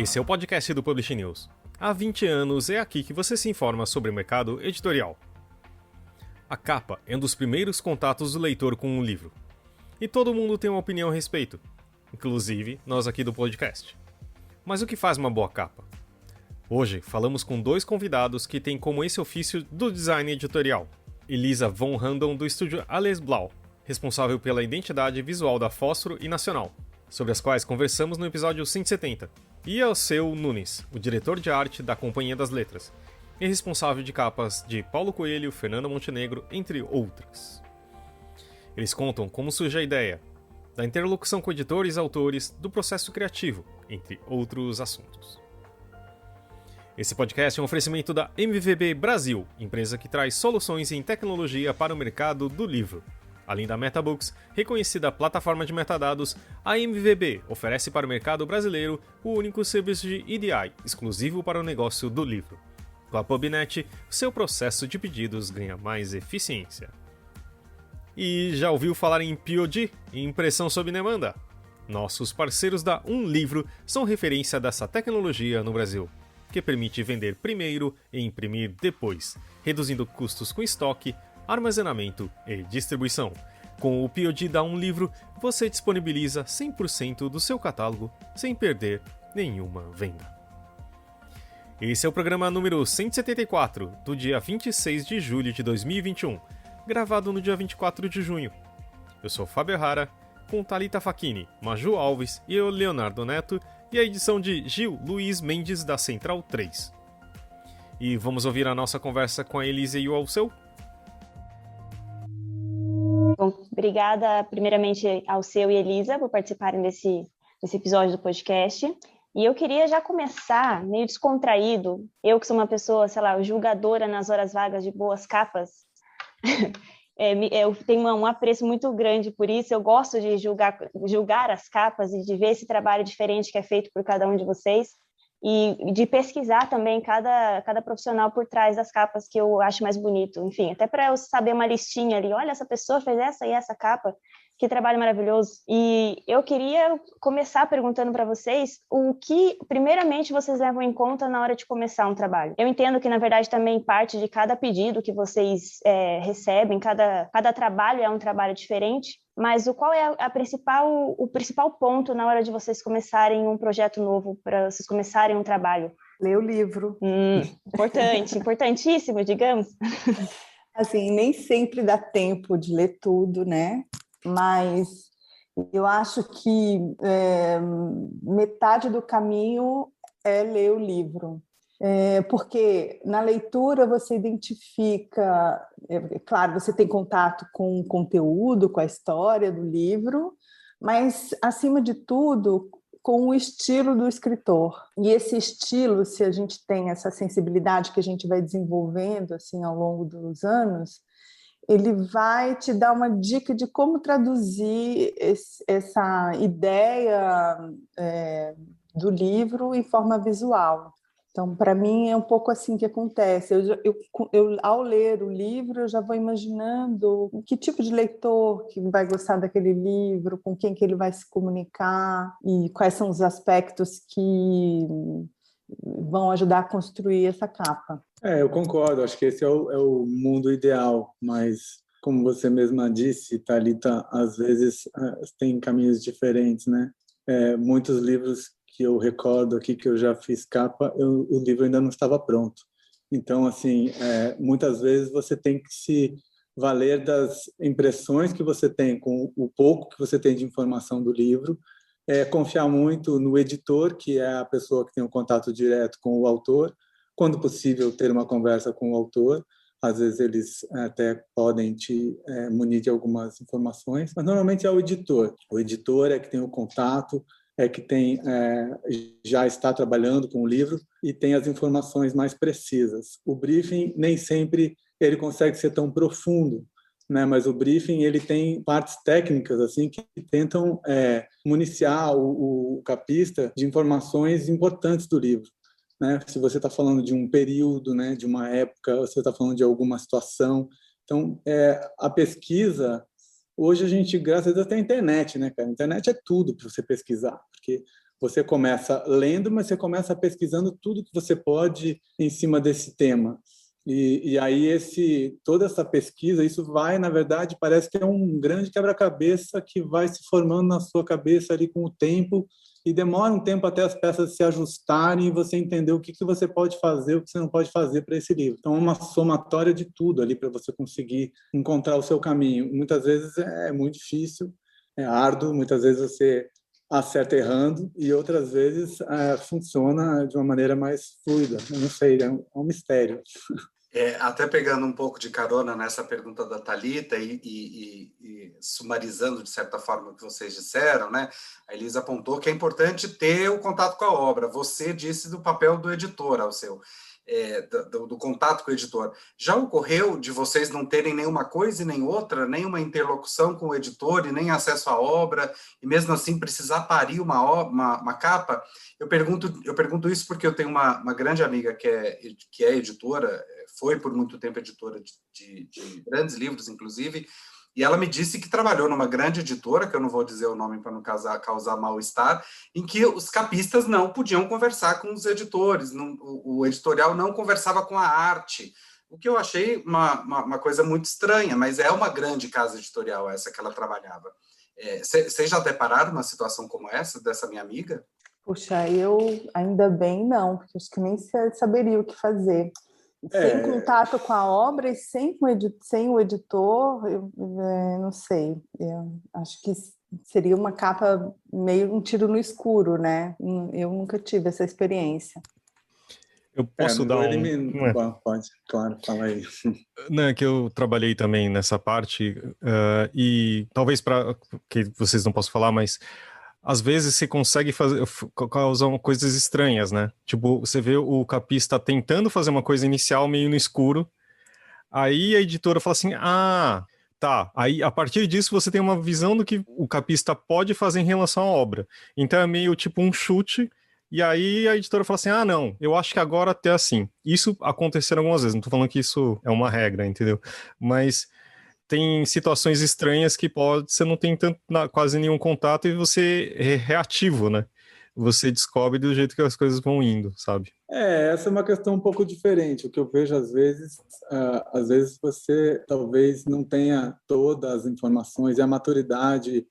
Esse é o podcast do Publish News. Há 20 anos é aqui que você se informa sobre o mercado editorial. A capa é um dos primeiros contatos do leitor com um livro. E todo mundo tem uma opinião a respeito, inclusive nós aqui do podcast. Mas o que faz uma boa capa? Hoje falamos com dois convidados que têm como esse ofício do design editorial. Elisa von Randon, do estúdio Alles Blau, responsável pela identidade visual da Fósforo e Nacional, sobre as quais conversamos no episódio 170. E Alceu Nunes, o diretor de arte da Companhia das Letras, e responsável de capas de Paulo Coelho, Fernanda Montenegro, entre outras. Eles contam como surge a ideia, da interlocução com editores e autores, do processo criativo, entre outros assuntos. Esse podcast é um oferecimento da MVB Brasil, empresa que traz soluções em tecnologia para o mercado do livro. Além da MetaBooks, reconhecida plataforma de metadados, a MVB oferece para o mercado brasileiro o único serviço de EDI, exclusivo para o negócio do livro. Com a PubNet, seu processo de pedidos ganha mais eficiência. E já ouviu falar em POD, impressão sob demanda? Nossos parceiros da Livro são referência dessa tecnologia no Brasil, que permite vender primeiro e imprimir depois, reduzindo custos com estoque, armazenamento e distribuição. Com o POD da Livro, você disponibiliza 100% do seu catálogo sem perder nenhuma venda. Esse é o programa número 174, do dia 26 de julho de 2021, gravado no dia 24 de junho. Eu sou Fábio Errara, com Thalita Facchini, Maju Alves e eu, Leonardo Neto, e a edição de Gil Luiz Mendes, da Central 3. E vamos ouvir a nossa conversa com a Elisa e o Alceu? Bom, obrigada primeiramente ao Alceu e Elisa por participarem desse episódio do podcast. E eu queria já começar meio descontraído. Eu que sou uma pessoa, julgadora nas horas vagas de boas capas, eu tenho um apreço muito grande por isso. Eu gosto de julgar as capas e de ver esse trabalho diferente que é feito por cada um de vocês e de pesquisar também cada profissional por trás das capas que eu acho mais bonito. Enfim, até para eu saber uma listinha ali, olha, essa pessoa fez essa e essa capa, que trabalho maravilhoso. E eu queria começar perguntando para vocês o que, primeiramente, vocês levam em conta na hora de começar um trabalho. Eu entendo que, na verdade, também parte de cada pedido que vocês recebem, cada trabalho é um trabalho diferente, mas qual é o principal ponto na hora de vocês começarem um projeto novo, para vocês começarem um trabalho? Ler o livro. Importante, importantíssimo, digamos. Assim, nem sempre dá tempo de ler tudo, né? Mas eu acho que metade do caminho é ler o livro. Porque na leitura você identifica, claro, você tem contato com o conteúdo, com a história do livro, mas, acima de tudo, com o estilo do escritor. E esse estilo, se a gente tem essa sensibilidade que a gente vai desenvolvendo assim, ao longo dos anos, ele vai te dar uma dica de como traduzir essa ideia do livro em forma visual. Então, para mim, é um pouco assim que acontece. Eu, ao ler o livro, eu já vou imaginando que tipo de leitor que vai gostar daquele livro, com quem que ele vai se comunicar e quais são os aspectos que vão ajudar a construir essa capa. Eu concordo, acho que esse é o mundo ideal, mas como você mesma disse, Thalita, às vezes tem caminhos diferentes, né? Muitos livros que eu recordo aqui que eu já fiz capa, o livro ainda não estava pronto. Então, assim, muitas vezes você tem que se valer das impressões que você tem com o pouco que você tem de informação do livro, confiar muito no editor, que é a pessoa que tem o contato direto com o autor, quando possível ter uma conversa com o autor, às vezes eles até podem te munir de algumas informações, mas normalmente é o editor. O editor é que tem o contato, é que já está trabalhando com o livro e tem as informações mais precisas. O briefing nem sempre ele consegue ser tão profundo, né? Mas o briefing ele tem partes técnicas assim que tentam municiar o capista de informações importantes do livro. Né? Se você está falando de um período, né, de uma época, você está falando de alguma situação. Então, a pesquisa Hoje a gente, graças a Deus, tem a internet, né, cara? A internet é tudo para você pesquisar, porque Você começa lendo, mas você começa pesquisando tudo que você pode em cima desse tema. E aí toda essa pesquisa, isso vai, na verdade, parece que é um grande quebra-cabeça que vai se formando na sua cabeça ali com o tempo, e demora um tempo até as peças se ajustarem e você entender o que você pode fazer, o que você não pode fazer para esse livro. Então, é uma somatória de tudo ali para você conseguir encontrar o seu caminho. Muitas vezes é muito difícil, é árduo, muitas vezes você acerta errando e outras vezes funciona de uma maneira mais fluida. Eu não sei, é um mistério. Até pegando um pouco de carona nessa pergunta da Thalita e sumarizando, de certa forma, o que vocês disseram, né? A Elisa apontou que é importante ter o contato com a obra. Você disse do papel do editor, ao seu, do contato com o editor. Já ocorreu de vocês não terem nenhuma coisa e nem outra, nenhuma interlocução com o editor e nem acesso à obra, e mesmo assim precisar parir uma capa? Eu pergunto isso porque eu tenho uma grande amiga que é editora, foi por muito tempo editora de grandes livros, inclusive, e ela me disse que trabalhou numa grande editora, que eu não vou dizer o nome para não causar mal-estar, em que os capistas não podiam conversar com os editores, o editorial não conversava com a arte, o que eu achei uma coisa muito estranha, mas é uma grande casa editorial essa que ela trabalhava. Vocês já depararam uma situação como essa, dessa minha amiga? Puxa, eu ainda bem não, porque acho que nem saberia o que fazer. Sem contato com a obra e sem o editor, eu não sei. Eu acho que seria uma capa meio um tiro no escuro, né? Eu nunca tive essa experiência. Eu posso dar Pode, claro, fala aí. Não, é que eu trabalhei também nessa parte, e talvez para que vocês não possam falar, mas às vezes você consegue causar coisas estranhas, né? Tipo, você vê o capista tentando fazer uma coisa inicial meio no escuro, aí a editora fala assim, tá. Aí, a partir disso, você tem uma visão do que o capista pode fazer em relação à obra. Então, é meio tipo um chute, e aí a editora fala assim, não, eu acho que agora até assim. Isso aconteceu algumas vezes, não tô falando que isso é uma regra, entendeu? Mas tem situações estranhas que você não tem quase nenhum contato e você é reativo, né? Você descobre do jeito que as coisas vão indo, sabe? Essa é uma questão um pouco diferente. O que eu vejo às vezes você talvez não tenha todas as informações e a maturidade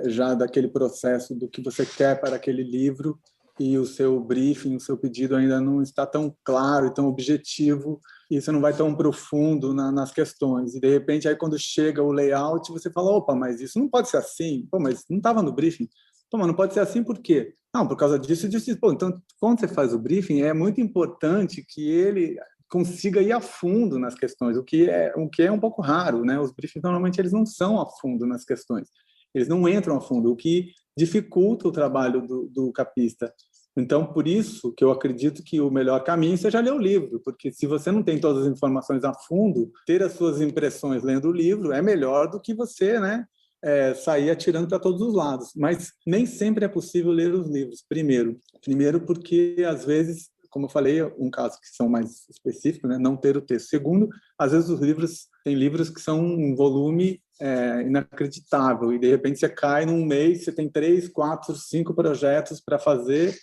já daquele processo do que você quer para aquele livro, e o seu briefing, o seu pedido ainda não está tão claro e tão objetivo, e você não vai tão profundo nas questões. E, de repente, aí quando chega o layout, você fala, opa, mas isso não pode ser assim. Pô, mas não estava no briefing. Pô, mas não pode ser assim por quê? Não, por causa disso e disso. Pô, então, quando você faz o briefing, é muito importante que ele consiga ir a fundo nas questões, o que é um pouco raro, né? Os briefings, normalmente, eles não são a fundo nas questões. Eles não entram a fundo, o que dificulta o trabalho do capista. Então, por isso que eu acredito que o melhor caminho seja ler o livro, porque se você não tem todas as informações a fundo, ter as suas impressões lendo o livro é melhor do que você, né, sair atirando para todos os lados. Mas nem sempre é possível ler os livros, primeiro porque, às vezes, como eu falei, um caso que são mais específicos, né, não ter o texto. Segundo, às vezes tem livros que são um volume inacreditável, e de repente você cai num mês, você tem 3, 4, 5 projetos para fazer,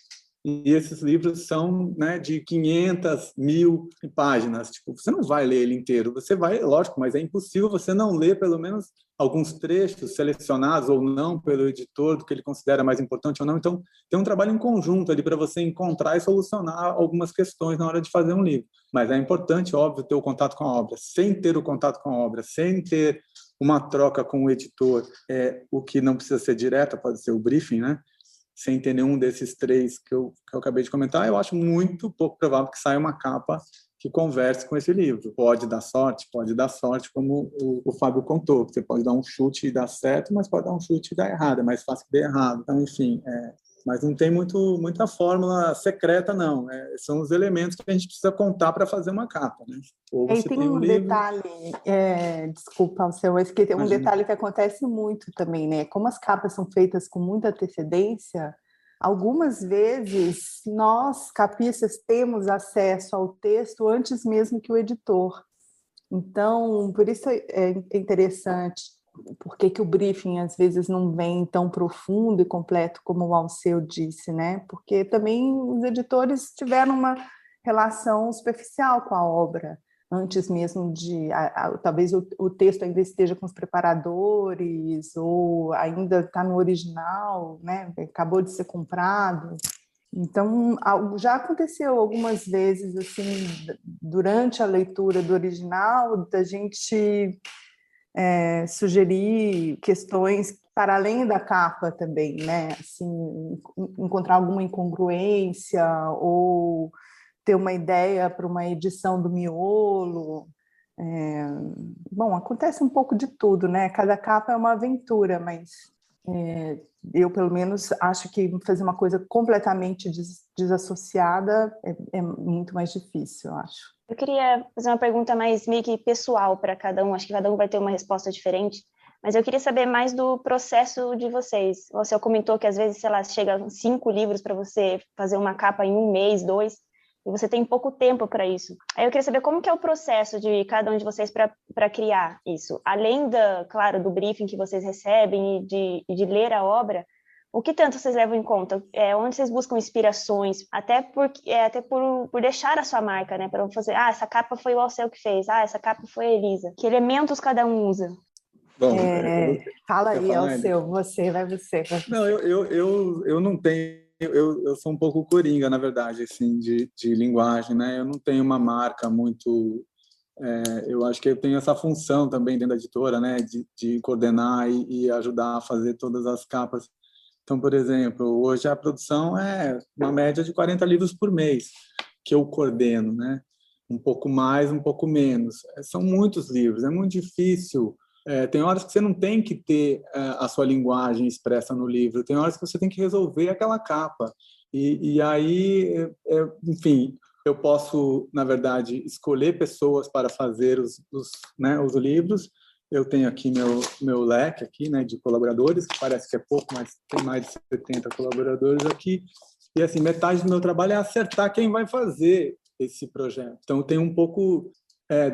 e esses livros são, né, de 500, 1000 páginas. Tipo, você não vai ler ele inteiro, você vai, lógico, mas é impossível você não ler pelo menos alguns trechos selecionados ou não pelo editor, do que ele considera mais importante ou não. Então, tem um trabalho em conjunto ali para você encontrar e solucionar algumas questões na hora de fazer um livro. Mas é importante, óbvio, ter o contato com a obra. Sem ter o contato com a obra, sem ter uma troca com o editor, o que não precisa ser direta, pode ser o briefing, né? Sem ter nenhum desses 3 que eu acabei de comentar, eu acho muito pouco provável que saia uma capa que converse com esse livro. Pode dar sorte, como o Fábio contou. Você pode dar um chute e dar certo, mas pode dar um chute e dar errado. É mais fácil que dê errado. Então, enfim, mas não tem muita fórmula secreta, não. São os elementos que a gente precisa contar para fazer uma capa, né? Ou você tem um detalhe, desculpa, Alceu, mas que tem um detalhe que acontece muito também, né? Como as capas são feitas com muita antecedência, algumas vezes nós, capistas, temos acesso ao texto antes mesmo que o editor. Então, por isso é interessante por que o briefing às vezes não vem tão profundo e completo como o Alceu disse, né? Porque também os editores tiveram uma relação superficial com a obra, antes mesmo de... talvez o texto ainda esteja com os preparadores, ou ainda está no original, né? Acabou de ser comprado. Então, já aconteceu algumas vezes, assim, durante a leitura do original, da gente sugerir questões para além da capa também, né? Assim, encontrar alguma incongruência ou ter uma ideia para uma edição do miolo. Bom, acontece um pouco de tudo, né? Cada capa é uma aventura, mas eu, pelo menos, acho que fazer uma coisa completamente desassociada é muito mais difícil, eu acho. Eu queria fazer uma pergunta mais meio que pessoal para cada um, acho que cada um vai ter uma resposta diferente, mas eu queria saber mais do processo de vocês. Você comentou que às vezes, sei lá, chega 5 livros para você fazer uma capa em 1 mês, 2, e você tem pouco tempo para isso. Aí eu queria saber como que é o processo de cada um de vocês para criar isso. Além, claro, do briefing que vocês recebem e de ler a obra, o que tanto vocês levam em conta? Onde vocês buscam inspirações? Até por deixar a sua marca, né? Para fazer, essa capa foi o Alceu que fez, essa capa foi a Elisa. Que elementos cada um usa? Bom, fala aí, Alceu, você. Não, eu não tenho... Eu sou um pouco coringa, na verdade, assim, de linguagem, né? Eu não tenho uma marca muito... eu acho que eu tenho essa função também dentro da editora, né? De coordenar e ajudar a fazer todas as capas. Então, por exemplo, hoje a produção é uma média de 40 livros por mês, que eu coordeno, né? Um pouco mais, um pouco menos. São muitos livros, é muito difícil. Tem horas que você não tem que ter a sua linguagem expressa no livro, tem horas que você tem que resolver aquela capa. E aí, enfim, eu posso, na verdade, escolher pessoas para fazer os livros. Eu tenho aqui meu leque aqui, né, de colaboradores, que parece que é pouco, mas tem mais de 70 colaboradores aqui. E assim, metade do meu trabalho é acertar quem vai fazer esse projeto. Então, eu tenho um pouco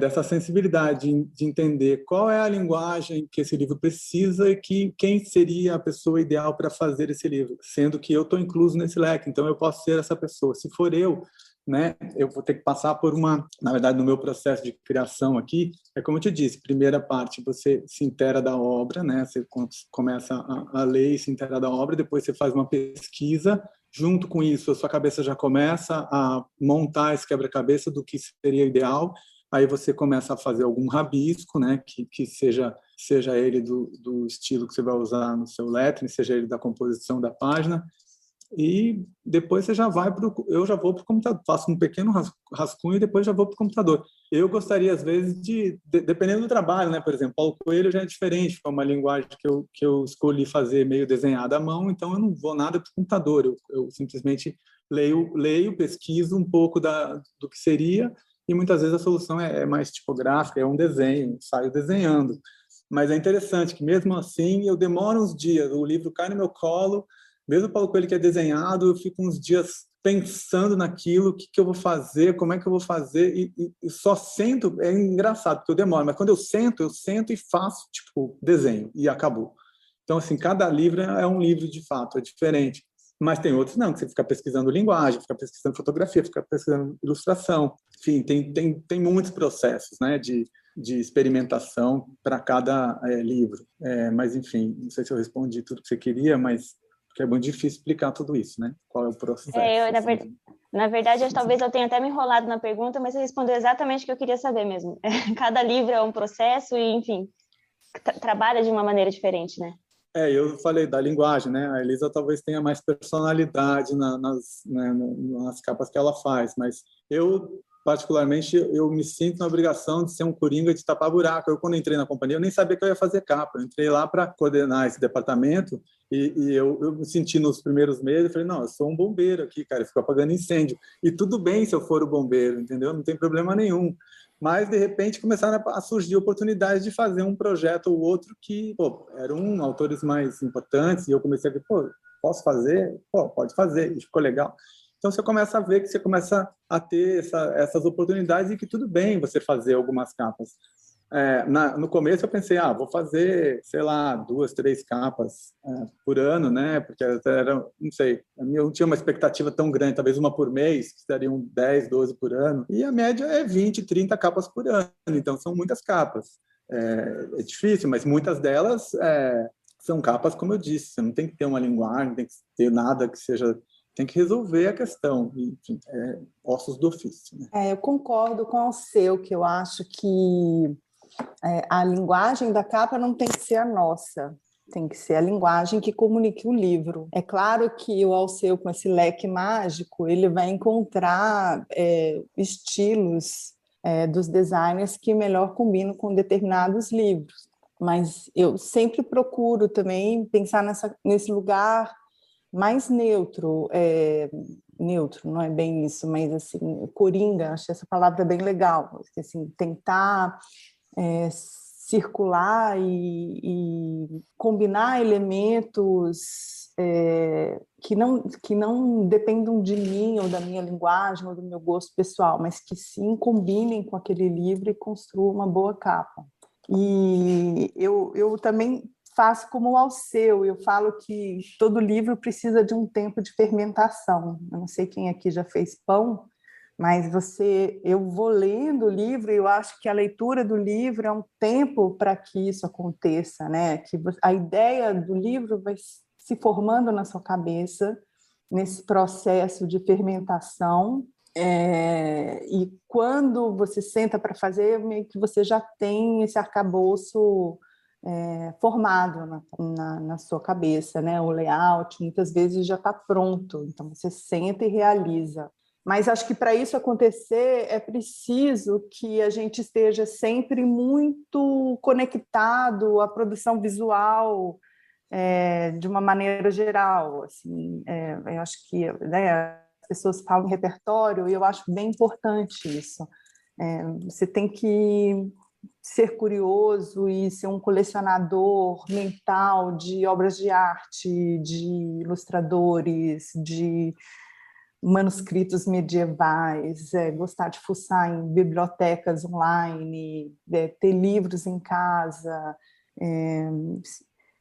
dessa sensibilidade de entender qual é a linguagem que esse livro precisa e quem seria a pessoa ideal para fazer esse livro, sendo que eu estou incluso nesse leque, então eu posso ser essa pessoa. Se for eu, né, eu vou ter que passar por na verdade, no meu processo de criação aqui, como eu te disse, primeira parte, você se inteira da obra, né, você começa a ler e se inteira da obra, depois você faz uma pesquisa, junto com isso, a sua cabeça já começa a montar esse quebra-cabeça do que seria ideal. Aí você começa a fazer algum rabisco, né, que seja ele do estilo que você vai usar no seu lettering, seja ele da composição da página, e depois você já vai eu já vou para o computador, faço um pequeno rascunho e depois já vou para o computador. Eu gostaria, às vezes, dependendo do trabalho, né, por exemplo, Paulo Coelho já é diferente, é uma linguagem que eu escolhi fazer meio desenhada à mão, então eu não vou nada para o computador, eu simplesmente leio, pesquiso um pouco do que seria, e muitas vezes a solução é mais tipográfica, é um desenho, saio desenhando. Mas é interessante que, mesmo assim, eu demoro uns dias, o livro cai no meu colo, mesmo o Paulo Coelho que é desenhado, eu fico uns dias pensando naquilo, o que eu vou fazer, como é que eu vou fazer, e só sento, é engraçado, porque eu demoro, mas quando eu sento e faço, tipo, desenho, e acabou. Então, assim, cada livro é um livro de fato, é diferente. Mas tem outros não, que você fica pesquisando linguagem, fica pesquisando fotografia, fica pesquisando ilustração. Enfim, tem muitos processos, né, de experimentação para cada livro. Mas, enfim, não sei se eu respondi tudo que você queria, mas é muito difícil explicar tudo isso, né? Qual é o processo. Na verdade, talvez eu tenha até me enrolado na pergunta, mas você respondeu exatamente o que eu queria saber mesmo. Cada livro é um processo e, enfim, trabalha de uma maneira diferente, né? Eu falei da linguagem, né? A Elisa talvez tenha mais personalidade nas capas que ela faz, mas eu, particularmente, eu me sinto na obrigação de ser um coringa, de tapar buraco. Eu, quando entrei na companhia, eu nem sabia que eu ia fazer capa. Eu entrei lá para coordenar esse departamento e eu me senti nos primeiros meses, eu falei, não, eu sou um bombeiro aqui, cara, eu fico apagando incêndio. E tudo bem se eu for o bombeiro, entendeu? Não tem problema nenhum. Mas, de repente, começaram a surgir oportunidades de fazer um projeto ou outro que, eram autores mais importantes, e eu comecei a ver, posso fazer? Pode fazer, e ficou legal. Então, você começa a ver que você começa a ter essas oportunidades e que tudo bem você fazer algumas capas. No começo eu pensei, vou fazer, sei lá, 2, 3 capas por ano, né? Porque era, não sei, eu não tinha uma expectativa tão grande, talvez uma por mês, que seriam 10, 12 por ano. E a média é 20, 30 capas por ano, então são muitas capas. É difícil, mas muitas delas são capas, como eu disse, você não tem que ter uma linguagem, não tem que ter nada que seja... Tem que resolver a questão, enfim, ossos do ofício. Né? Eu concordo com o seu, que eu acho que a linguagem da capa não tem que ser a nossa, tem que ser a linguagem que comunique o livro. É claro que o Alceu, com esse leque mágico, ele vai encontrar estilos dos designers que melhor combinam com determinados livros, mas eu sempre procuro também pensar nesse lugar mais neutro, neutro, não é bem isso, mas assim, coringa, acho essa palavra bem legal, assim, tentar circular e combinar elementos que não dependam de mim ou da minha linguagem ou do meu gosto pessoal, mas que sim combinem com aquele livro e construam uma boa capa. E eu também faço como o Alceu, eu falo que todo livro precisa de um tempo de fermentação. Eu não sei quem aqui já fez pão, mas eu vou lendo o livro e eu acho que a leitura do livro é um tempo para que isso aconteça, né? Que a ideia do livro vai se formando na sua cabeça nesse processo de fermentação. E quando você senta para fazer, meio que você já tem esse arcabouço formado na sua cabeça, né? O layout muitas vezes já está pronto, então você senta e realiza. Mas acho que para isso acontecer é preciso que a gente esteja sempre muito conectado à produção visual de uma maneira geral. Assim, eu acho que as pessoas falam em repertório e eu acho bem importante isso. Você tem que ser curioso e ser um colecionador mental de obras de arte, de ilustradores, de manuscritos medievais, gostar de fuçar em bibliotecas online, ter livros em casa,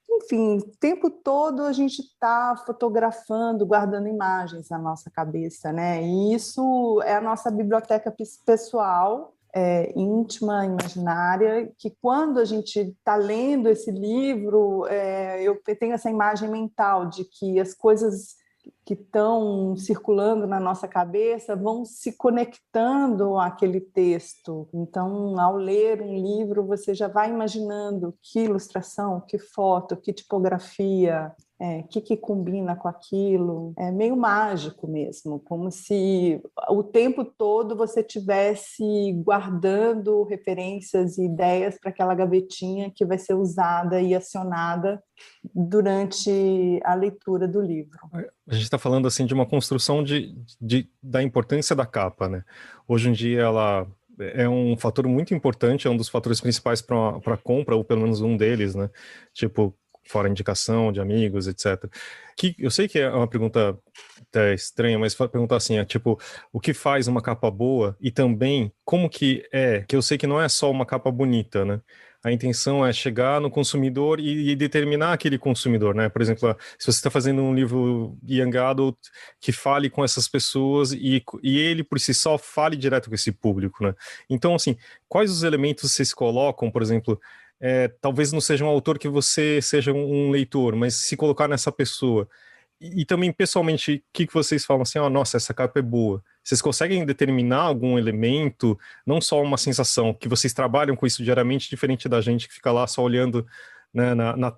enfim, o tempo todo a gente está fotografando, guardando imagens na nossa cabeça, né? E isso é a nossa biblioteca pessoal, íntima, imaginária, que quando a gente está lendo esse livro, eu tenho essa imagem mental de que as coisas que estão circulando na nossa cabeça vão se conectando àquele texto. Então, ao ler um livro, você já vai imaginando que ilustração, que foto, que tipografia, que combina com aquilo. É meio mágico mesmo, como se o tempo todo você estivesse guardando referências e ideias para aquela gavetinha que vai ser usada e acionada durante a leitura do livro. A gente está falando assim de uma construção da importância da capa, né? Hoje em dia ela é um fator muito importante, é um dos fatores principais para a compra, ou pelo menos um deles, né? Tipo, fora indicação de amigos, etc. Que eu sei que é uma pergunta até estranha, mas perguntar assim, tipo, o que faz uma capa boa e também como que eu sei que não é só uma capa bonita, né? A intenção é chegar no consumidor e determinar aquele consumidor, né? Por exemplo, se você está fazendo um livro young adult que fale com essas pessoas e ele por si só fale direto com esse público, né? Então, assim, quais os elementos vocês colocam, por exemplo, talvez não seja um autor que você seja um leitor, mas se colocar nessa pessoa. E também, pessoalmente, o que vocês falam assim, nossa, essa capa é boa. Vocês conseguem determinar algum elemento, não só uma sensação, que vocês trabalham com isso diariamente, diferente da gente que fica lá só olhando, né,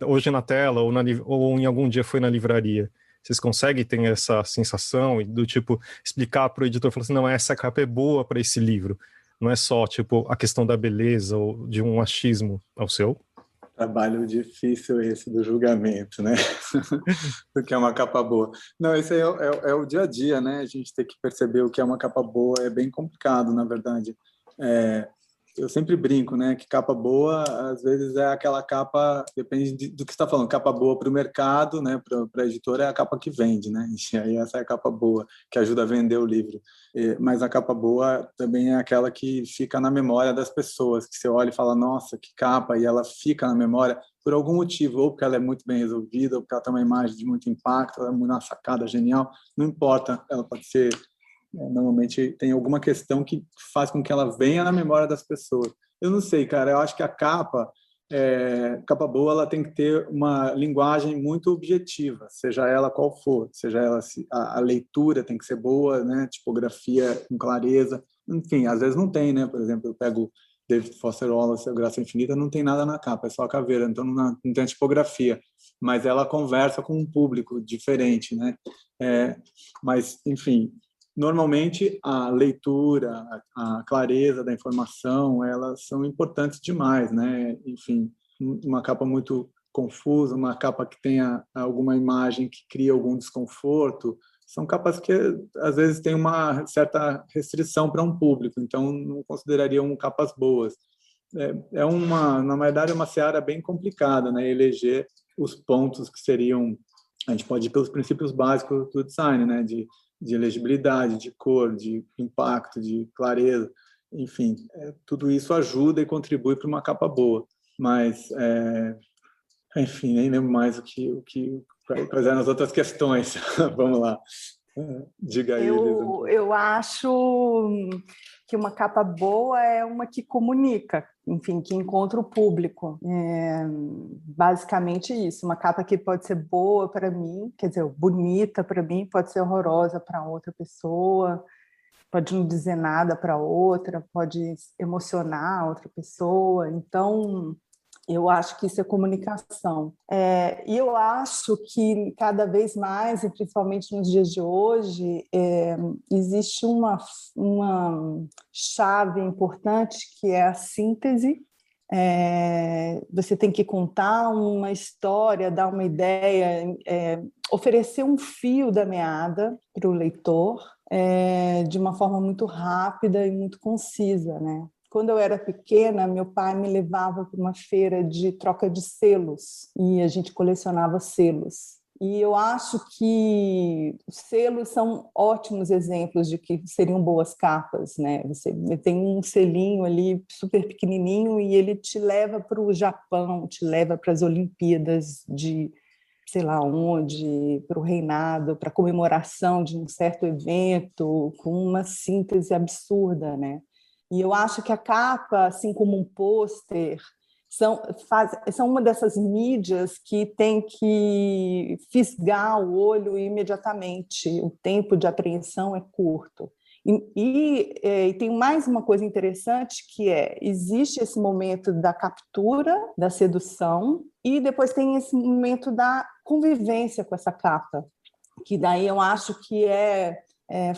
hoje na tela ou em algum dia foi na livraria. Vocês conseguem ter essa sensação do tipo, explicar para o editor, falar assim, não, essa capa é boa para esse livro. Não é só, tipo, a questão da beleza ou de um achismo ao seu? Trabalho difícil esse do julgamento, né? Do que é uma capa boa. Não, esse aí é o dia a dia, né? A gente tem que perceber o que é uma capa boa, é bem complicado, na verdade. eu sempre brinco, né, que capa boa, às vezes é aquela capa, depende do que você está falando, capa boa para o mercado, né, para a editora é a capa que vende, né, e aí essa é a capa boa, que ajuda a vender o livro. Mas a capa boa também é aquela que fica na memória das pessoas, que você olha e fala, nossa, que capa, e ela fica na memória por algum motivo, ou porque ela é muito bem resolvida, ou porque ela tem uma imagem de muito impacto, ela é uma sacada genial, não importa, ela pode ser... Normalmente tem alguma questão que faz com que ela venha na memória das pessoas. Eu não sei, cara, eu acho que a capa boa, ela tem que ter uma linguagem muito objetiva, seja ela qual for, seja ela a leitura tem que ser boa, né, tipografia com clareza, enfim, às vezes não tem, né, por exemplo, eu pego David Foster Wallace, A Graça Infinita, não tem nada na capa, é só a caveira, então não tem tipografia, mas ela conversa com um público diferente, né, mas, enfim, normalmente a leitura, a clareza da informação, elas são importantes demais, né? Enfim, uma capa muito confusa, uma capa que tenha alguma imagem que cria algum desconforto, são capas que às vezes têm uma certa restrição para um público, então não considerariam capas boas. Na verdade, é uma seara bem complicada, né? Eleger os pontos que seriam, a gente pode ir pelos princípios básicos do design, né? De legibilidade, de cor, de impacto, de clareza, enfim, tudo isso ajuda e contribui para uma capa boa. Mas, enfim, nem lembro mais quais eram as outras questões. Vamos lá. Diga aí, Elisa. Eu acho que uma capa boa é uma que comunica, enfim, que encontra o público. Basicamente isso, uma capa que pode ser boa para mim, quer dizer, bonita para mim, pode ser horrorosa para outra pessoa, pode não dizer nada para outra, pode emocionar outra pessoa. Então, eu acho que isso é comunicação. E eu acho que cada vez mais, e principalmente nos dias de hoje, existe uma chave importante que é a síntese. Você tem que contar uma história, dar uma ideia, oferecer um fio da meada para o leitor de uma forma muito rápida e muito concisa, né? Quando eu era pequena, meu pai me levava para uma feira de troca de selos e a gente colecionava selos. E eu acho que os selos são ótimos exemplos de que seriam boas capas, né? Você tem um selinho ali super pequenininho e ele te leva para o Japão, te leva para as Olimpíadas de sei lá onde, para o reinado, para a comemoração de um certo evento, com uma síntese absurda, né? E eu acho que a capa, assim como um pôster, são uma dessas mídias que tem que fisgar o olho imediatamente. O tempo de apreensão é curto. E tem mais uma coisa interessante, que existe esse momento da captura, da sedução, e depois tem esse momento da convivência com essa capa, que daí eu acho que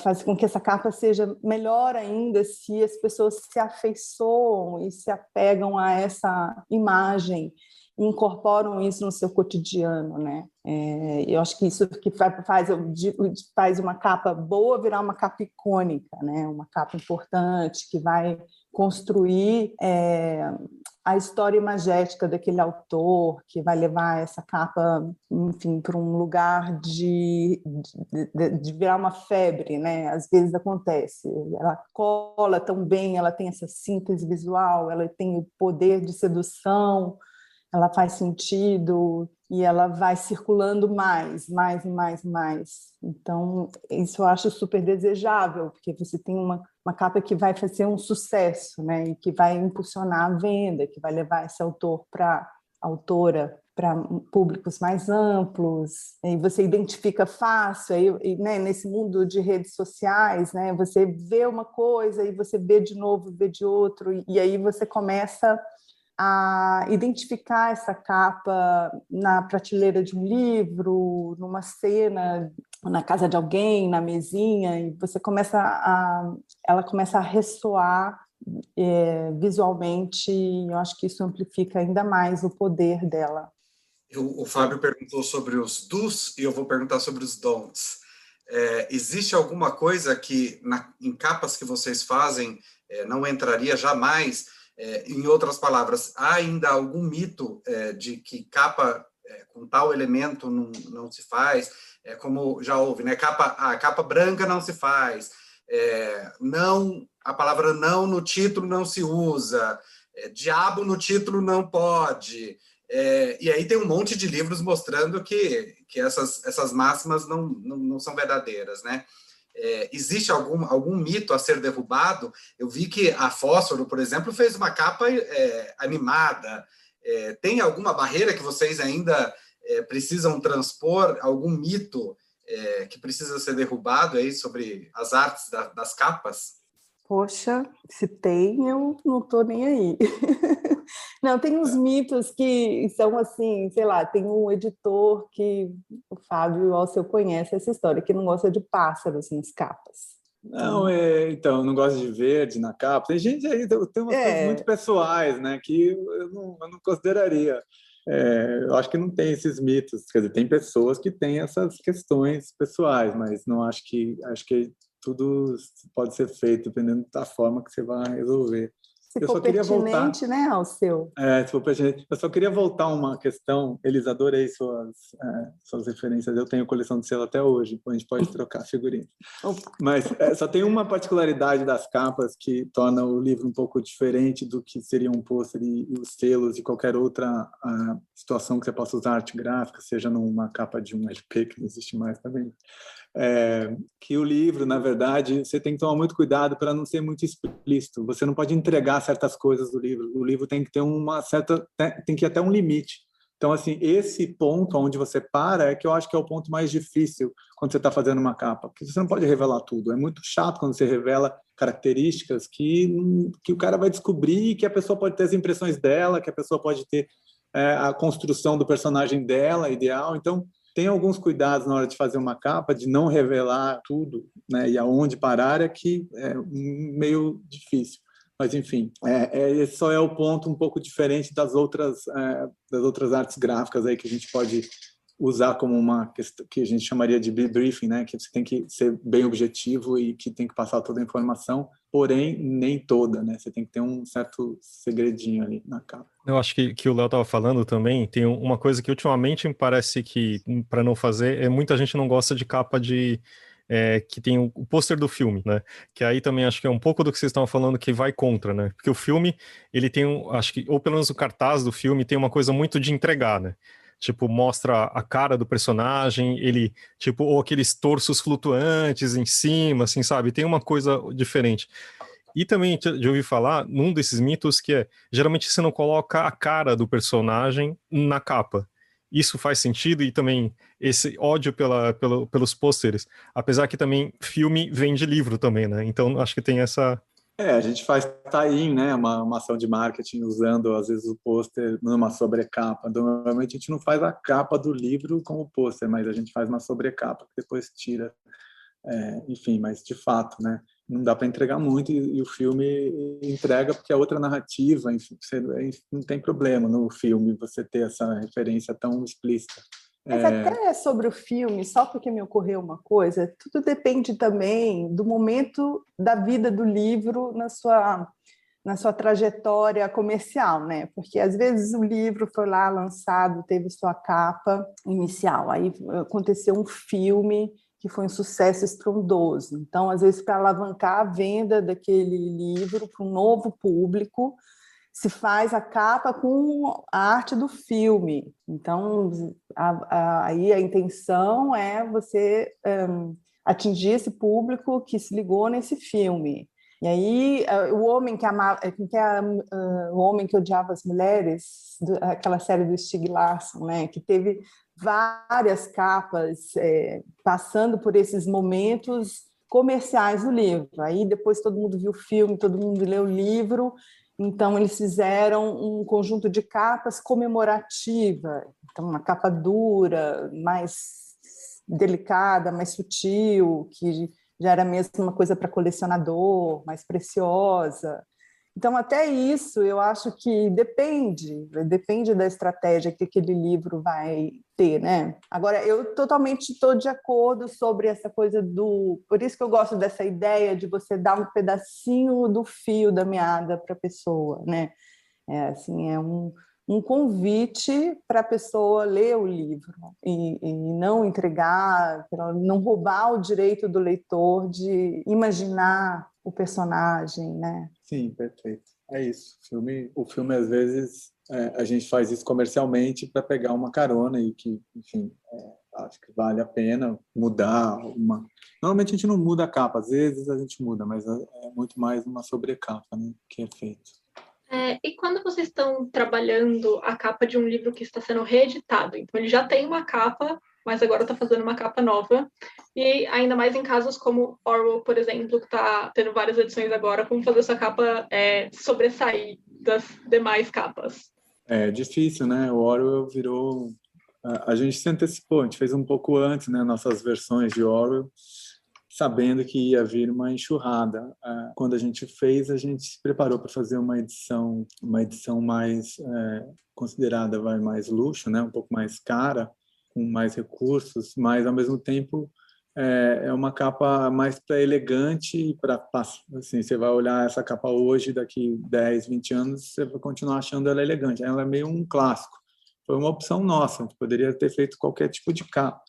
faz com que essa capa seja melhor ainda se as pessoas se afeiçoam e se apegam a essa imagem e incorporam isso no seu cotidiano, né? Eu acho que isso que faz uma capa boa virar uma capa icônica, né? Uma capa importante que vai construir a história imagética daquele autor, que vai levar essa capa, enfim, para um lugar de virar uma febre, né? Às vezes acontece. Ela cola tão bem, ela tem essa síntese visual, ela tem o poder de sedução, ela faz sentido e ela vai circulando mais. Então, isso eu acho super desejável, porque você tem uma capa que vai fazer um sucesso, né? E que vai impulsionar a venda, que vai levar esse autora para públicos mais amplos, e você identifica fácil, né? Nesse mundo de redes sociais, né? Você vê uma coisa e você vê de novo, vê de outro, e aí você começa a identificar essa capa na prateleira de um livro, numa cena, na casa de alguém, na mesinha, e ela começa a ressoar visualmente, e eu acho que isso amplifica ainda mais o poder dela. O Fábio perguntou sobre os do's e eu vou perguntar sobre os don'ts. Existe alguma coisa que em capas que vocês fazem não entraria jamais? Em outras palavras, há ainda algum mito de que capa com tal elemento não se faz, como já houve, né? A capa branca não se faz, não, a palavra não no título não se usa, diabo no título não pode. E aí tem um monte de livros mostrando que essas máximas não são verdadeiras, né? Existe algum mito a ser derrubado? Eu vi que a Fósforo, por exemplo, fez uma capa animada. Tem alguma barreira que vocês ainda precisam transpor? Algum mito que precisa ser derrubado aí sobre as artes das capas? Poxa, se tem, eu não estou nem aí. Não, tem uns mitos que são assim, sei lá, tem um editor que o Fábio Alceu conhece essa história, que não gosta de pássaros nas capas. Não, então, eu não gosto de verde na capa. Tem gente aí, tem umas coisas muito pessoais, né, que eu não consideraria. Eu acho que não tem esses mitos. Quer dizer, tem pessoas que têm essas questões pessoais, mas não acho que tudo pode ser feito dependendo da forma que você vai resolver. Se Eu for só queria pertinente, voltar, né, Alceu? se for pertinente. Eu só queria voltar uma questão. Elisa, adorei suas referências. Eu tenho coleção de selo até hoje, então a gente pode trocar figurinhas. Mas só tem uma particularidade das capas que torna o livro um pouco diferente do que seria um pôster e os selos e qualquer outra situação que você possa usar arte gráfica, seja numa capa de um LP, que não existe mais também. Que o livro, na verdade, você tem que tomar muito cuidado para não ser muito explícito. Você não pode entregar certas coisas do livro. O livro tem que ter tem que ir até um limite. Então, assim, esse ponto onde você para é que eu acho que é o ponto mais difícil quando você está fazendo uma capa, porque você não pode revelar tudo. É muito chato quando você revela características que o cara vai descobrir, que a pessoa pode ter as impressões dela, que a pessoa pode ter a construção do personagem dela, ideal. Então, tem alguns cuidados na hora de fazer uma capa, de não revelar tudo, né? E aonde parar que é meio difícil. Mas, enfim, esse só é o ponto um pouco diferente das outras artes gráficas aí que a gente pode usar como uma questão que a gente chamaria de briefing, né? Que você tem que ser bem objetivo e que tem que passar toda a informação, porém, nem toda, né? Você tem que ter um certo segredinho ali na capa. Eu acho que o Léo estava falando também, tem uma coisa que ultimamente me parece que, para não fazer, muita gente não gosta de capa que tem o pôster do filme, né? Que aí também acho que é um pouco do que vocês estavam falando que vai contra, né? Porque o filme, ele tem, acho que, ou pelo menos o cartaz do filme tem uma coisa muito de entregar, né? Tipo, mostra a cara do personagem, ele, tipo, ou aqueles torsos flutuantes em cima, assim, sabe? Tem uma coisa diferente. E também de ouvir falar num desses mitos que geralmente você não coloca a cara do personagem na capa. Isso faz sentido e também esse ódio pelos pôsteres, apesar que também filme vem de livro também, né? Então acho que tem essa... A gente faz tie-in, né? Uma ação de marketing usando, às vezes, o pôster numa sobrecapa. Normalmente a gente não faz a capa do livro como pôster, mas a gente faz uma sobrecapa que depois tira. Enfim, mas de fato, né? Não dá para entregar muito e o filme entrega porque é outra narrativa, enfim, não tem problema no filme você ter essa referência tão explícita. Mas até sobre o filme, só porque me ocorreu uma coisa, tudo depende também do momento da vida do livro na sua trajetória comercial, né? Porque às vezes o livro foi lá lançado, teve sua capa inicial, aí aconteceu um filme que foi um sucesso estrondoso. Então, às vezes, para alavancar a venda daquele livro para um novo público, se faz a capa com a arte do filme. Então, aí a intenção é você atingir esse público que se ligou nesse filme. E aí, o homem o homem que odiava as mulheres, aquela série do Stieg Larsson, né, que teve várias capas passando por esses momentos comerciais do livro. Aí depois todo mundo viu o filme, todo mundo leu o livro, então eles fizeram um conjunto de capas comemorativa, então uma capa dura, mais delicada, mais sutil, que já era mesmo uma coisa para colecionador, mais preciosa. Então, até isso, eu acho que depende da estratégia que aquele livro vai ter, né? Agora, eu totalmente estou de acordo sobre essa coisa Por isso que eu gosto dessa ideia de você dar um pedacinho do fio da meada para a pessoa, né? É um convite para a pessoa ler o livro e não entregar, não roubar o direito do leitor de imaginar o personagem, né? Sim, perfeito. É isso. O filme às vezes, a gente faz isso comercialmente para pegar uma carona e que, enfim, acho que vale a pena mudar uma. Normalmente a gente não muda a capa, às vezes a gente muda, mas é muito mais uma sobrecapa, né, que é feito. E quando vocês estão trabalhando a capa de um livro que está sendo reeditado, então ele já tem uma capa, mas agora está fazendo uma capa nova, e ainda mais em casos como Orwell, por exemplo, que está tendo várias edições agora, como fazer essa capa sobressair das demais capas? É difícil, né? O Orwell virou... A gente se antecipou, a gente fez um pouco antes, né, nossas versões de Orwell, sabendo que ia vir uma enxurrada. Quando a gente se preparou para fazer uma edição mais considerada mais luxo, né, um pouco mais cara, com mais recursos, mas ao mesmo tempo é uma capa mais para elegante e para assim, você vai olhar essa capa hoje, daqui 10, 20 anos, você vai continuar achando ela elegante. Ela é meio um clássico. Foi uma opção nossa, a gente poderia ter feito qualquer tipo de capa.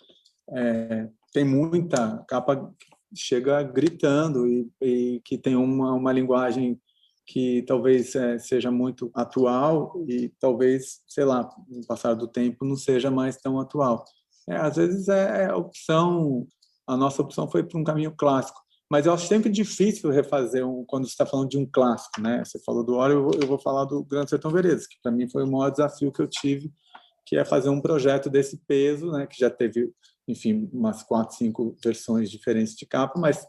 Tem muita capa que chega gritando e que tem uma linguagem que talvez seja muito atual e talvez, sei lá, no passar do tempo não seja mais tão atual. Às vezes a nossa opção foi para um caminho clássico, mas eu acho sempre difícil refazer quando você está falando de um clássico, né? Você falou do Orwell, eu vou falar do Grande Sertão Veredas, que para mim foi o maior desafio que eu tive, que é fazer um projeto desse peso, né? Que já teve, enfim, umas 4, 5 versões diferentes de capa, mas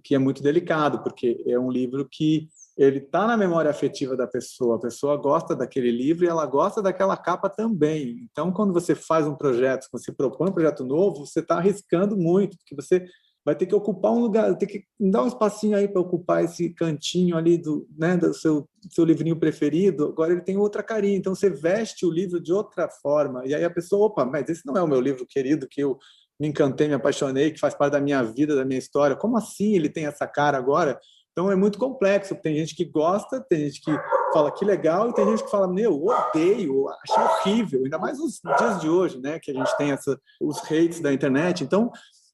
que é muito delicado, porque é um livro que ele está na memória afetiva da pessoa, a pessoa gosta daquele livro e ela gosta daquela capa também. Então, quando você faz um projeto, você propõe um projeto novo, você está arriscando muito, porque você vai ter que ocupar um lugar, ter que dar um espacinho aí para ocupar esse cantinho ali do seu livrinho preferido. Agora ele tem outra carinha, então você veste o livro de outra forma, e aí a pessoa, opa, mas esse não é o meu livro querido, que eu me encantei, me apaixonei, que faz parte da minha vida, da minha história. Como assim ele tem essa cara agora? Então é muito complexo. Tem gente que gosta, tem gente que fala que legal, e tem gente que fala, meu, odeio, achei horrível. Ainda mais nos dias de hoje, né, que a gente tem os hates da internet. Então,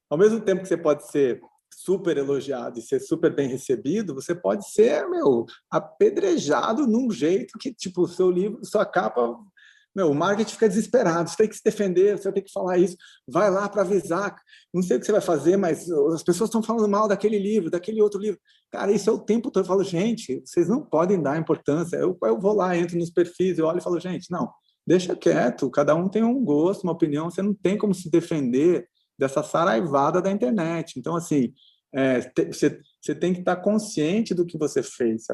ao mesmo tempo que você pode ser super elogiado e ser super bem recebido, você pode ser, apedrejado num jeito que, tipo, o seu livro, sua capa... o marketing fica desesperado, você tem que se defender, você tem que falar isso, vai lá para avisar, não sei o que você vai fazer, mas as pessoas estão falando mal daquele livro, daquele outro livro. Cara, isso é o tempo todo. Eu falo, gente, vocês não podem dar importância. Eu vou lá, entro nos perfis, eu olho e falo, gente, não, deixa quieto, cada um tem um gosto, uma opinião, você não tem como se defender dessa saraivada da internet. Então, assim, você tem que estar consciente do que você fez.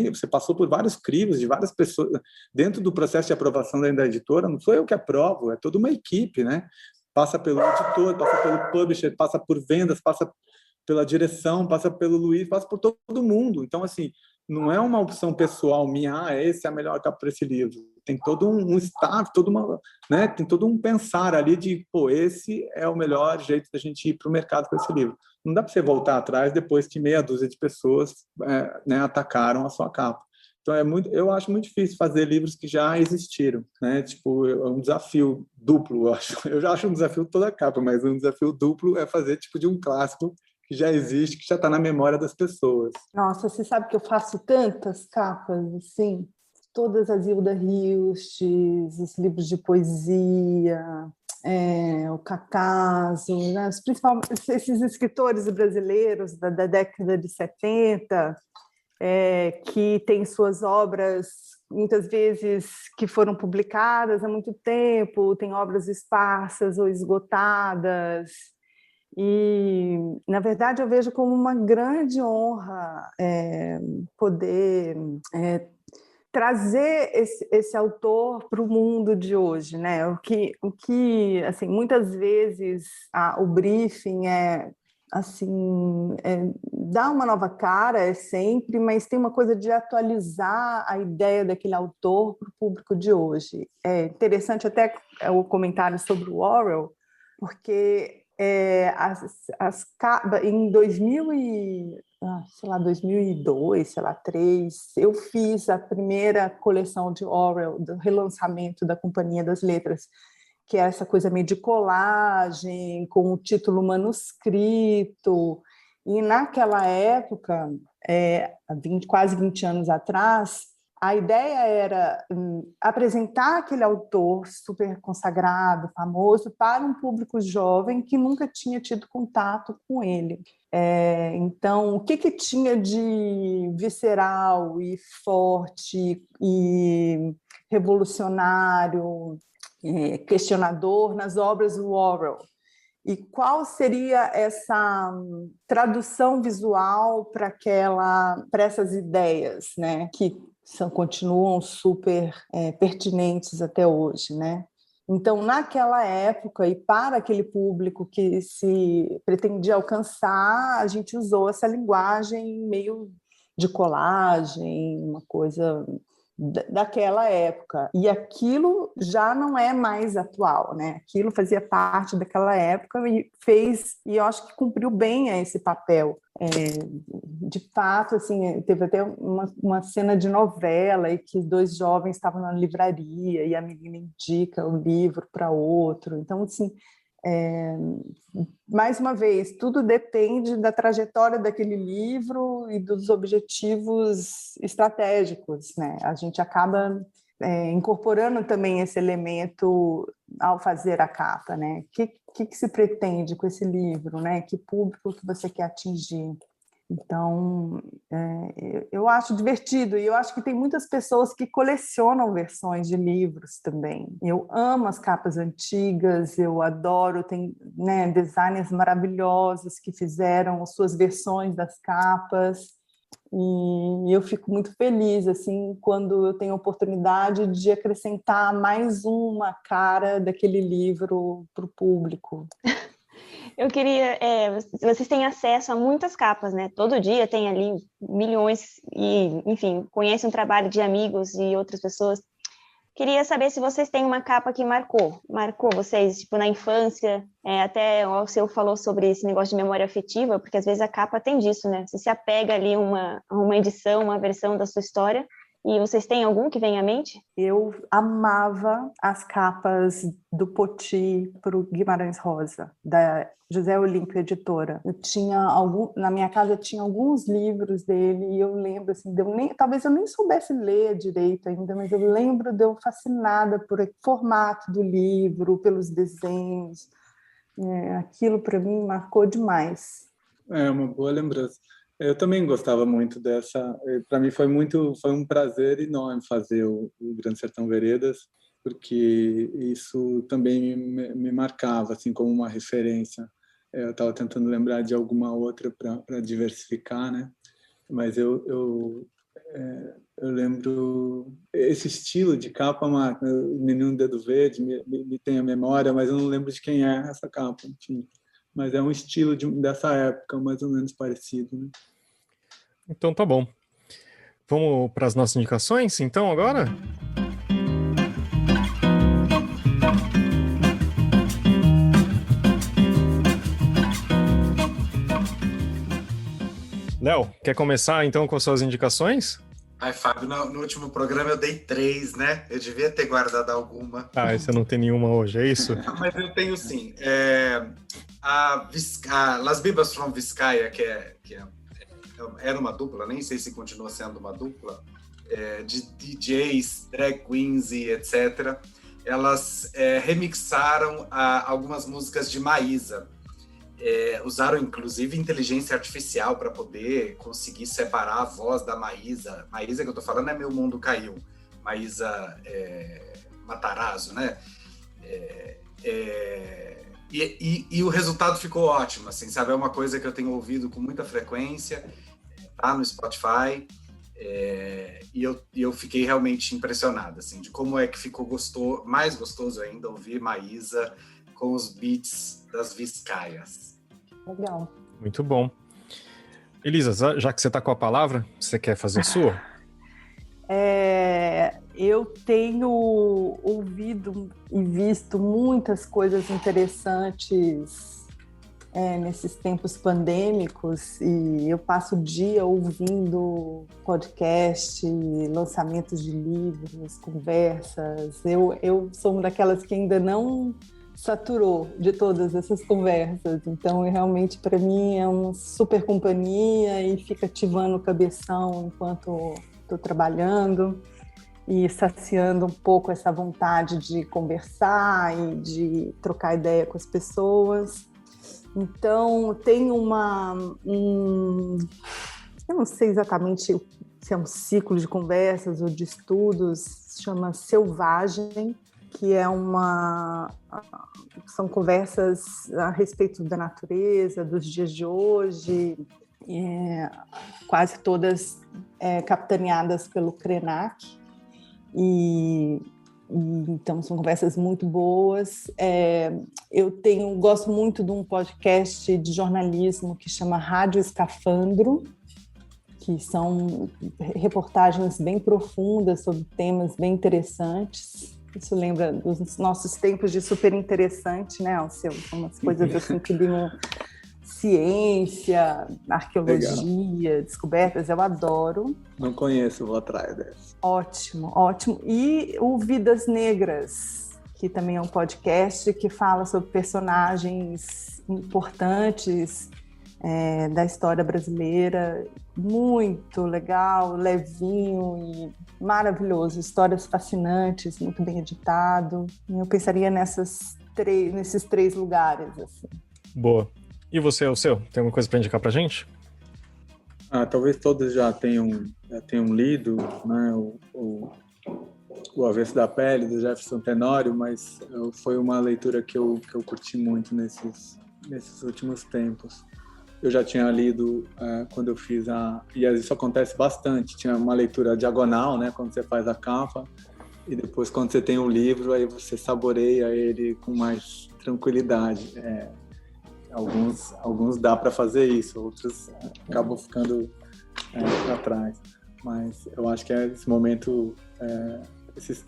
Você passou por vários crivos de várias pessoas dentro do processo de aprovação da editora. Não sou eu que aprovo, é toda uma equipe, né? Passa pelo editor, passa pelo publisher, passa por vendas, passa pela direção, passa pelo Luiz, passa por todo mundo. Então, assim, não é uma opção pessoal minha, esse é a melhor capa para esse livro. Tem todo um staff, tem todo um pensar ali de, esse é o melhor jeito da gente ir para o mercado com esse livro. Não dá para você voltar atrás depois que meia dúzia de pessoas atacaram a sua capa. Então, eu acho muito difícil fazer livros que já existiram, né? Tipo, é um desafio duplo, eu acho. Eu já acho um desafio toda a capa, mas um desafio duplo é fazer tipo de um clássico que já existe, que já está na memória das pessoas. Nossa, você sabe que eu faço tantas capas, assim, todas as Hilda Hilst, os livros de poesia, o Cacaso, né? Principalmente esses escritores brasileiros da década de 70, que têm suas obras, muitas vezes, que foram publicadas há muito tempo, têm obras esparsas ou esgotadas. E, na verdade, eu vejo como uma grande honra poder trazer esse autor para o mundo de hoje, né? O que assim, muitas vezes o briefing assim, dá uma nova cara, sempre, mas tem uma coisa de atualizar a ideia daquele autor para o público de hoje. É interessante até o comentário sobre o Orwell, porque em 2002, 2003, eu fiz a primeira coleção de Orwell, do relançamento da Companhia das Letras, que é essa coisa meio de colagem, com o título manuscrito. E naquela época, quase 20 anos atrás, a ideia era apresentar aquele autor super consagrado, famoso, para um público jovem que nunca tinha tido contato com ele. Então, o que tinha de visceral e forte e revolucionário, questionador nas obras do Orwell? E qual seria essa tradução visual para essas ideias, né, que continuam super pertinentes até hoje, né? Então, naquela época, e para aquele público que se pretendia alcançar, a gente usou essa linguagem meio de colagem, uma coisa daquela época. E aquilo já não é mais atual, né? Aquilo fazia parte daquela época e eu acho que cumpriu bem esse papel. De fato, assim, teve até uma cena de novela em que 2 jovens estavam na livraria e a menina indica o livro para outro. Então, assim, mais uma vez, tudo depende da trajetória daquele livro e dos objetivos estratégicos, né? A gente acaba incorporando também esse elemento ao fazer a capa, né? O que se pretende com esse livro, né? Que público que você quer atingir? Então, eu acho divertido, e eu acho que tem muitas pessoas que colecionam versões de livros também. Eu amo as capas antigas, eu adoro, tem, né, designers maravilhosos que fizeram as suas versões das capas, e eu fico muito feliz assim, quando eu tenho a oportunidade de acrescentar mais uma cara daquele livro para o público. Eu queria... vocês têm acesso a muitas capas, né? Todo dia tem ali milhões e, enfim, conhecem o trabalho de amigos e outras pessoas. Queria saber se vocês têm uma capa que marcou vocês, tipo, na infância. Até o Alceu falou sobre esse negócio de memória afetiva, porque às vezes a capa tem disso, né? Você se apega ali a uma edição, uma versão da sua história. E vocês têm algum que vem à mente? Eu amava as capas do Poti para o Guimarães Rosa, da José Olímpio Editora. Na minha casa tinha alguns livros dele, e eu lembro, assim, talvez eu nem soubesse ler direito ainda, mas eu lembro de eu fascinada por o formato do livro, pelos desenhos. Aquilo para mim marcou demais. É uma boa lembrança. Eu também gostava muito dessa. Para mim foi um prazer enorme fazer o Grande Sertão Veredas, porque isso também me marcava assim como uma referência. Eu estava tentando lembrar de alguma outra para diversificar, né? Mas eu lembro esse estilo de capa, o Menino Dedo Verde me tem a memória, mas eu não lembro de quem é essa capa, enfim. Mas é um estilo dessa época, mais ou menos parecido, né? Então tá bom. Vamos para as nossas indicações, então, agora? Léo, quer começar então com as suas indicações? Ai, Fábio, no último programa eu dei 3, né? Eu devia ter guardado alguma. Você não tem nenhuma hoje, é isso? Mas eu tenho sim. Las Bibas from Vizcaya, que era uma dupla, nem sei se continua sendo uma dupla, de DJs, drag queens e etc. Elas remixaram algumas músicas de Maísa. Usaram, inclusive, inteligência artificial para poder conseguir separar a voz da Maísa. Maísa que eu tô falando é Meu Mundo Caiu. Maísa Matarazzo, né? E o resultado ficou ótimo, assim, sabe? É uma coisa que eu tenho ouvido com muita frequência, tá no Spotify, e eu fiquei realmente impressionado, assim, de como é que ficou mais gostoso ainda ouvir Maísa com os beats das Vizcaias. Legal. Muito bom. Elisa, já que você está com a palavra, você quer fazer a sua? Eu tenho ouvido e visto muitas coisas interessantes nesses tempos pandêmicos, e eu passo o dia ouvindo podcast, lançamentos de livros, conversas. Eu sou uma daquelas que ainda não saturou de todas essas conversas, então realmente para mim é uma super companhia e fica ativando o cabeção enquanto estou trabalhando e saciando um pouco essa vontade de conversar e de trocar ideia com as pessoas. Então tem eu não sei exatamente se é um ciclo de conversas ou de estudos, se chama Selvagem, que são conversas a respeito da natureza, dos dias de hoje, quase todas capitaneadas pelo Krenak, então são conversas muito boas. Eu gosto muito de um podcast de jornalismo que chama Rádio Escafandro, que são reportagens bem profundas sobre temas bem interessantes. Isso lembra dos nossos tempos de super interessante, né, Alceu? Umas coisas assim que ligam ciência, arqueologia, legal, descobertas, eu adoro. Não conheço, vou atrás dessa. Ótimo, ótimo. E o Vidas Negras, que também é um podcast que fala sobre personagens importantes da história brasileira, muito legal, levinho e maravilhoso, histórias fascinantes, muito bem editado. Eu pensaria nesses 3 lugares. Assim. Boa. E você, o seu? Tem alguma coisa para indicar pra gente? Talvez todos já tenham lido, né, o Avesso da Pele, do Jefferson Tenório, mas foi uma leitura que eu curti muito nesses últimos tempos. Eu já tinha lido quando eu fiz e isso acontece bastante, tinha uma leitura diagonal, né, quando você faz a capa, e depois quando você tem um livro, aí você saboreia ele com mais tranquilidade. Alguns dá para fazer isso, outros acabam ficando para trás. Mas eu acho que esse momento,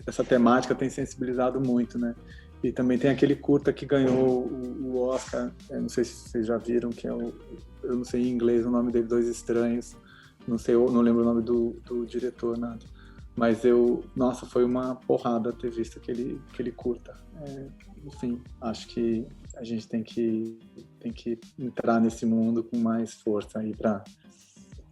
essa temática tem sensibilizado muito, né? E também tem aquele curta que ganhou o Oscar, não sei se vocês já viram, que eu não sei em inglês o nome dele, Dois Estranhos, não lembro o nome do diretor, nada. Mas nossa, foi uma porrada ter visto aquele curta. Enfim, acho que a gente tem que entrar nesse mundo com mais força aí para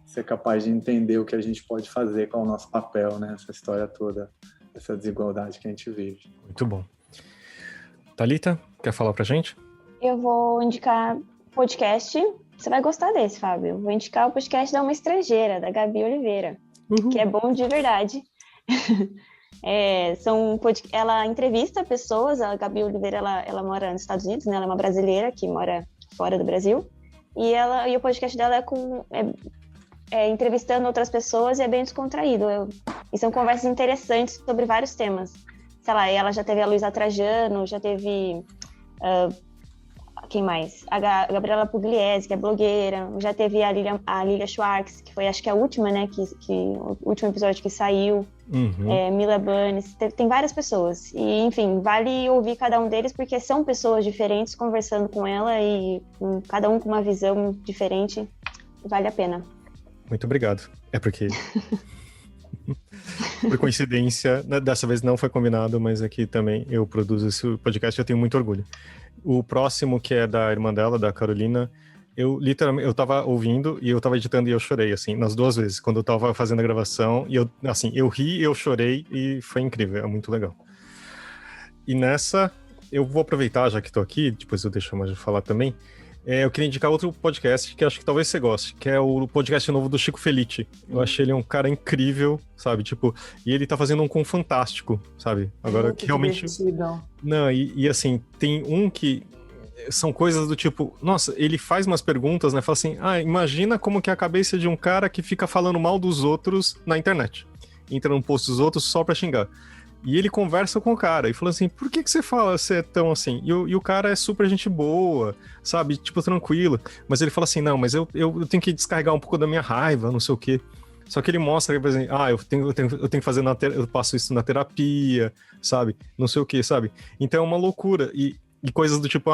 ser capaz de entender o que a gente pode fazer com o nosso papel, né? Essa história toda, essa desigualdade que a gente vive. Muito bom. Thalita, quer falar pra gente? Eu vou indicar podcast. Você vai gostar desse, Fábio. Eu vou indicar o podcast da Uma Estrangeira, da Gabi Oliveira, que é bom de verdade. Ela entrevista pessoas. A Gabi Oliveira ela mora nos Estados Unidos, né? Ela é uma brasileira que mora fora do Brasil, e o podcast dela é entrevistando outras pessoas e é bem descontraído. E são conversas interessantes sobre vários temas. Sei lá, ela já teve a Luísa Trajano, já teve quem mais? A Gabriela Pugliese, que é blogueira, já teve a Lilia Schwartz, que foi acho que a última, né, o último episódio que saiu. Mila Bunnes, tem várias pessoas, e enfim, vale ouvir cada um deles, porque são pessoas diferentes conversando com ela, e cada um com uma visão diferente, vale a pena. Muito obrigado. Porque por coincidência, dessa vez não foi combinado, mas aqui também eu produzo esse podcast e eu tenho muito orgulho. O próximo, que é da irmã dela, da Carolina, eu tava ouvindo e eu tava editando e eu chorei, assim, nas 2 vezes, quando eu tava fazendo a gravação, e eu ri, eu chorei e foi incrível, é muito legal. E nessa, eu vou aproveitar, já que tô aqui, depois eu deixo a Maju falar também, eu queria indicar outro podcast que acho que talvez você goste, que é o podcast novo do Chico Felitti. Eu achei ele um cara incrível, sabe? Tipo, e ele tá fazendo um com Fantástico, sabe? Agora que realmente... Divertido. Não, e assim, tem um que são coisas do tipo... Nossa, ele faz umas perguntas, né? Fala assim, imagina como que é a cabeça de um cara que fica falando mal dos outros na internet. Entra no post dos outros só pra xingar. E ele conversa com o cara e fala assim, por que você fala você é tão assim? E o cara é super gente boa, sabe? Tipo, tranquilo. Mas ele fala assim, não, mas eu tenho que descarregar um pouco da minha raiva, não sei o quê. Só que ele mostra, por exemplo, eu tenho que fazer, eu passo isso na terapia, sabe? Não sei o quê, sabe? Então é uma loucura. E coisas do tipo,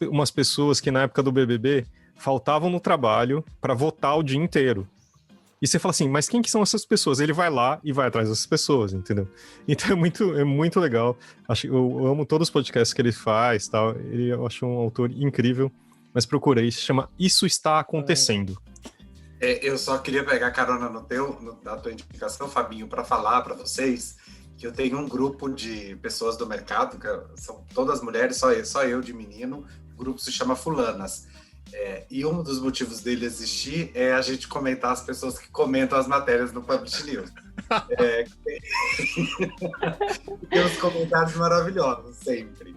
umas pessoas que na época do BBB faltavam no trabalho para votar o dia inteiro. E você fala assim, mas quem que são essas pessoas? Ele vai lá e vai atrás dessas pessoas, entendeu? Então é muito legal. Eu amo todos os podcasts que ele faz, tal. Eu acho um autor incrível. Mas procurei, se chama Isso Está Acontecendo. Eu só queria pegar carona na tua indicação, Fabinho, para falar para vocês que eu tenho um grupo de pessoas do mercado, que são todas mulheres, só eu de menino. O grupo se chama Fulanas. E um dos motivos dele existir é a gente comentar as pessoas que comentam as matérias no Publish News. Tem uns comentários maravilhosos, sempre.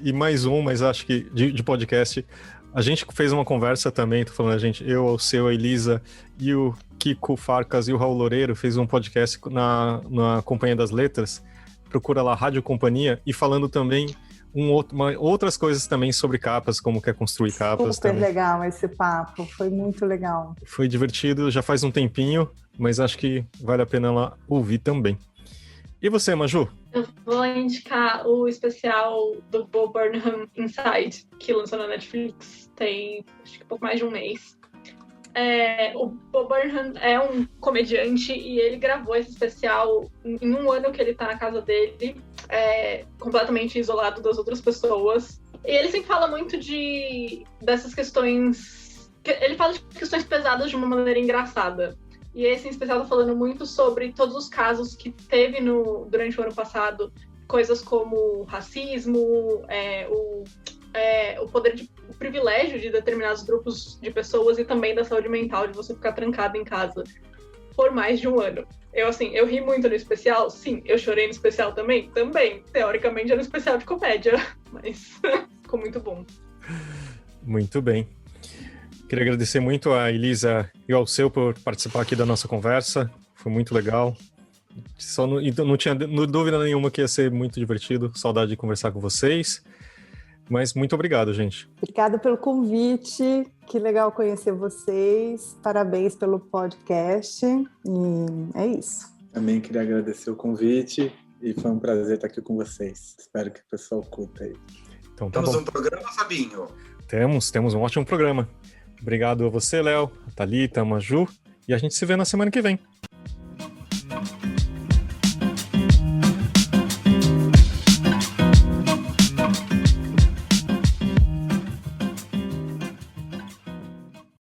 E mais mas acho que de podcast, a gente fez uma conversa também, tô falando eu, o seu, a Elisa e o Kiko Farcas e o Raul Loureiro fez um podcast na Companhia das Letras, procura lá Rádio Companhia, e falando também outras coisas também sobre capas, como que é construir capas. Super também. Legal esse papo, foi muito legal. Foi divertido, já faz um tempinho, mas acho que vale a pena lá ouvir também. E você, Maju? Eu vou indicar o especial do Bo Burnham Inside, que lançou na Netflix tem acho que pouco mais de um mês. O Bo Burnham é um comediante e ele gravou esse especial em um ano que ele tá na casa dele, completamente isolado das outras pessoas. E ele sempre fala muito dessas questões... Ele fala de questões pesadas de uma maneira engraçada. E esse em especial tá falando muito sobre todos os casos que teve durante o ano passado, coisas como racismo, o privilégio de determinados grupos de pessoas e também da saúde mental, de você ficar trancado em casa por mais de um ano. Eu ri muito no especial, sim. Eu chorei no especial também? Também. Teoricamente era um especial de comédia, mas ficou muito bom. Muito bem. Queria agradecer muito a Elisa e ao Seu por participar aqui da nossa conversa. Foi muito legal. Não tinha dúvida nenhuma que ia ser muito divertido. Saudade de conversar com vocês. Mas muito obrigado, gente. Obrigada pelo convite. Que legal conhecer vocês. Parabéns pelo podcast. E é isso. Também queria agradecer o convite e foi um prazer estar aqui com vocês. Espero que o pessoal curta aí. Então, tá Temos bom. um programa, Fabinho? Temos um ótimo programa. Obrigado a você, Léo, a Thalita, a Maju, e a gente se vê na semana que vem.